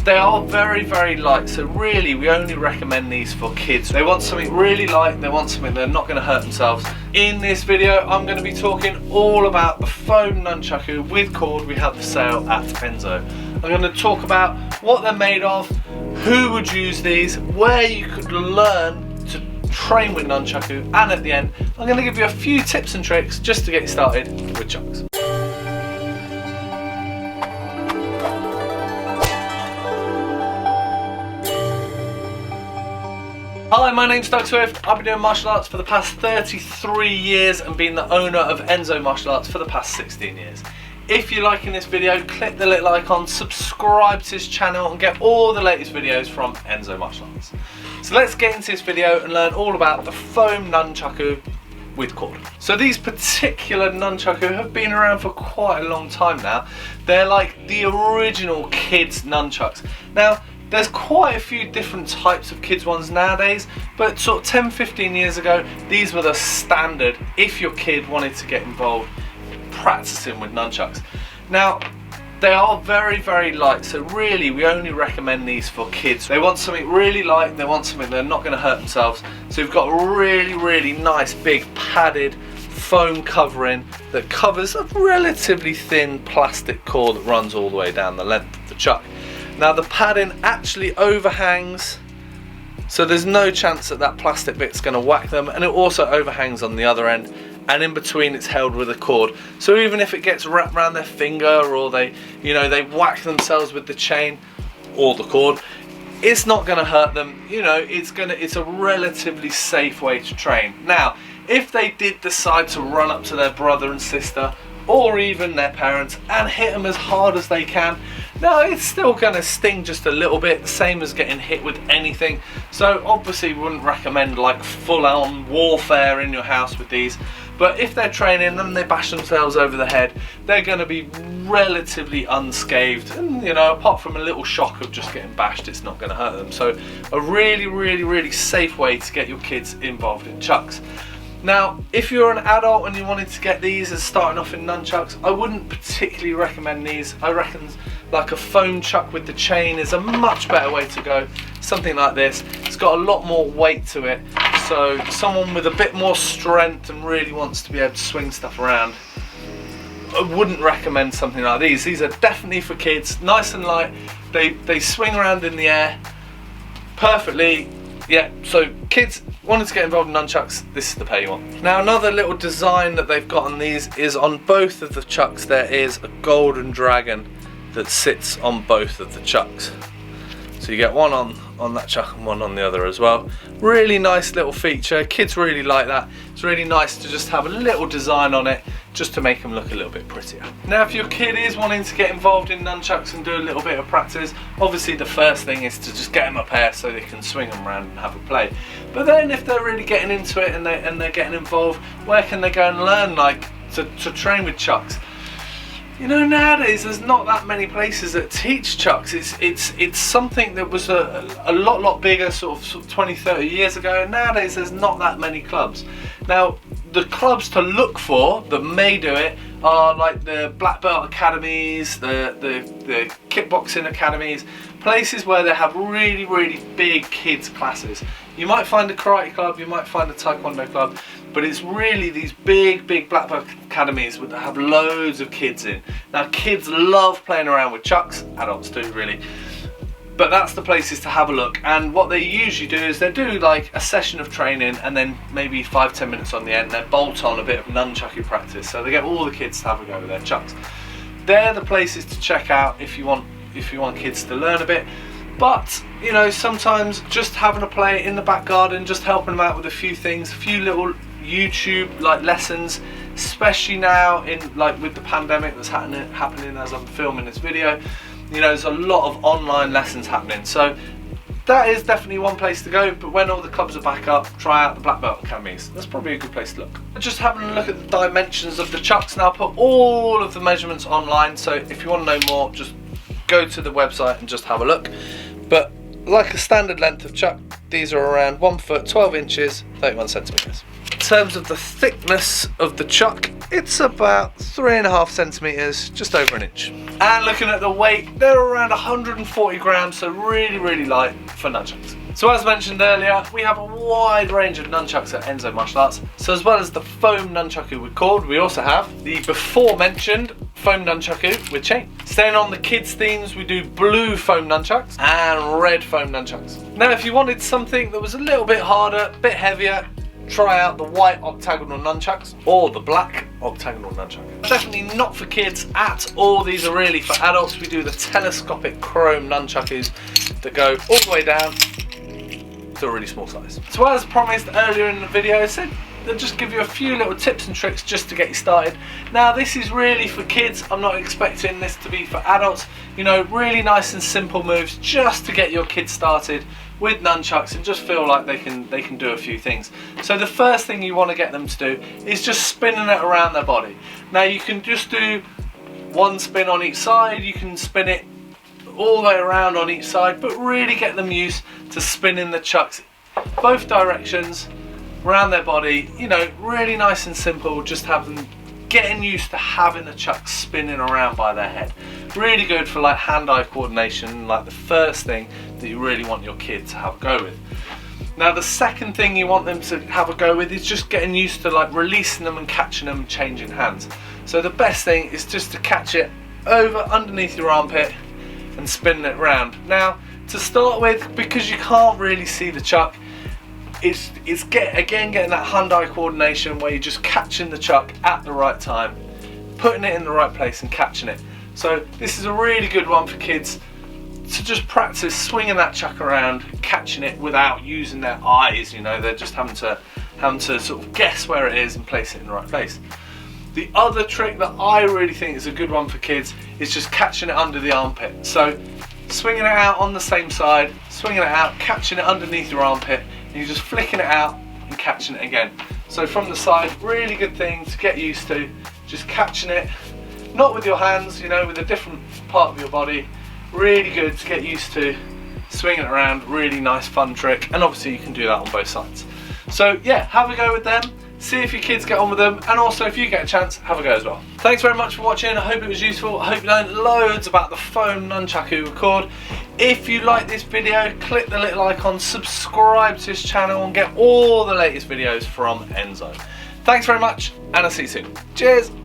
They are very, very light, so really we only recommend these for kids. They want something really light, they want something they're not going to hurt themselves. In this video I'm going to be talking all about the Foam Nunchaku with cord we have for sale at Enso. I'm going to talk about what they're made of, who would use these, where you could learn to train with Nunchaku, and at the end I'm going to give you a few tips and tricks just to get you started with chucks. Hi, my name's Doug Swift. I've been doing martial arts for the past 33 years and been the owner of Enso Martial Arts for the past 16 years. If you're liking this video, click the little icon, subscribe to this channel and get all the latest videos from Enso Martial Arts. So let's get into this video and learn all about the Foam Nunchaku with cord. So these particular Nunchaku have been around for quite a long time now. They're like the original kids nunchucks. Now, there's quite a few different types of kids ones nowadays, but sort of 10-15 years ago, these were the standard if your kid wanted to get involved practicing with nunchucks. Now, they are very, very light, so really we only recommend these for kids. They want something really light, they want something they're not going to hurt themselves, so we've got a really, really nice big padded foam covering that covers a relatively thin plastic cord that runs all the way down the length of the chuck. Now the padding actually overhangs, so there's no chance that that plastic bit's going to whack them, and it also overhangs on the other end, and in between it's held with a cord. So even if it gets wrapped around their finger, or they whack themselves with the chain or the cord, it's not going to hurt them. It's a relatively safe way to train. Now, if they did decide to run up to their brother and sister, or even their parents, and hit them as hard as they can, now it's still going to sting just a little bit, same as getting hit with anything. So obviously we wouldn't recommend like full-on warfare in your house with these, but if they're training and they bash themselves over the head, they're going to be relatively unscathed, and apart from a little shock of just getting bashed, it's not going to hurt them. So a really, really, really safe way to get your kids involved in chucks. Now, if you're an adult and you wanted to get these as starting off in nunchucks, I wouldn't particularly recommend these. I reckon like a foam chuck with the chain is a much better way to go. Something like this. It's got a lot more weight to it, so someone with a bit more strength and really wants to be able to swing stuff around, I wouldn't recommend something like these. These are definitely for kids, nice and light. They swing around in the air perfectly. Yeah, so kids wanting to get involved in nunchucks, this is the pair you want. Now, another little design that they've got on these is on both of the chucks there is a golden dragon that sits on both of the chucks. So you get one on that chuck and one on the other as well. Really nice little feature. Kids really like that. It's really nice to just have a little design on it just to make them look a little bit prettier. Now, if your kid is wanting to get involved in nunchucks and do a little bit of practice, obviously the first thing is to just get them a pair so they can swing them around and have a play. But then if they're really getting into it and they're getting involved, where can they go and learn to train with chucks? Nowadays there's not that many places that teach chucks. It's something that was a lot bigger sort of 20-30 years ago, and nowadays there's not that many clubs. Now, the clubs to look for that may do it are like the black belt academies, the kickboxing academies, places where they have really, really big kids classes. You might find a karate club, you might find a taekwondo club, but it's really these big black belt academies that have loads of kids in. Now, kids love playing around with chucks, adults do really, but that's the places to have a look. And what they usually do is they do like a session of training, and then maybe 5-10 minutes on the end they bolt on a bit of nunchaku practice, so they get all the kids to have a go with their chucks. They're the places to check out if you want kids to learn a bit. But sometimes just having a play in the back garden, just helping them out with a few things, a few little YouTube lessons, especially now with the pandemic that's happening as I'm filming this video. There's a lot of online lessons happening, so that is definitely one place to go. But when all the clubs are back up, try out the black belt academies. That's probably a good place to look. Just having a look at the dimensions of the chucks now. I put all of the measurements online, so if you want to know more, just go to the website and just have a look. But like a standard length of chuck, these are around 1 foot 12 inches 31 centimeters. In terms of the thickness of the chuck, it's about 3.5 centimeters, just over an inch. And looking at the weight, they're around 140 grams, so really light for nunchucks. So as mentioned earlier, we have a wide range of nunchucks at Enso Martial Arts. So as well as the Foam Nunchaku with cord, we also have the before mentioned Foam Nunchaku with chain. Staying on the kids themes, we do blue foam nunchucks and red foam nunchucks. Now if you wanted something that was a little bit harder, a bit heavier, try out the white octagonal nunchucks or the black octagonal nunchuck. Definitely not for kids at all, these are really for adults. We do the telescopic chrome nunchakus that go all the way down to a really small size. So as promised earlier in the video, I said they'll just give you a few little tips and tricks just to get you started. Now this is really for kids, I'm not expecting this to be for adults. You know, really nice and simple moves just to get your kids started with nunchucks and just feel like they can do a few things. So the first thing you want to get them to do is just spinning it around their body. Now you can just do one spin on each side, you can spin it all the way around on each side, but really get them used to spinning the chucks both directions around their body. You know, really nice and simple, just have them getting used to having the chuck spinning around by their head. Really good for like hand-eye coordination, like the first thing that you really want your kid to have a go with. Now the second thing you want them to have a go with is just getting used to like releasing them and catching them and changing hands. So the best thing is just to catch it over underneath your armpit and spinning it around. Now to start with, because you can't really see the chuck, it's getting that hand-eye coordination where you're just catching the chuck at the right time, putting it in the right place and catching it. So this is a really good one for kids to just practice swinging that chuck around, catching it without using their eyes. You know, they're just having to sort of guess where it is and place it in the right place. The other trick that I really think is a good one for kids is just catching it under the armpit. So swinging it out on the same side, swinging it out, catching it underneath your armpit, and you're just flicking it out and catching it again. So from the side, really good thing to get used to, just catching it, not with your hands, you know, with a different part of your body. Really good to get used to, swinging it around, really nice fun trick, and obviously you can do that on both sides. So yeah, have a go with them, see if your kids get on with them, and also if you get a chance, have a go as well. Thanks very much for watching, I hope it was useful, I hope you learned loads about the Foam Nunchaku record. If you like this video, click the little icon, subscribe to this channel and get all the latest videos from Enso. Thanks very much, and I'll see you soon. Cheers!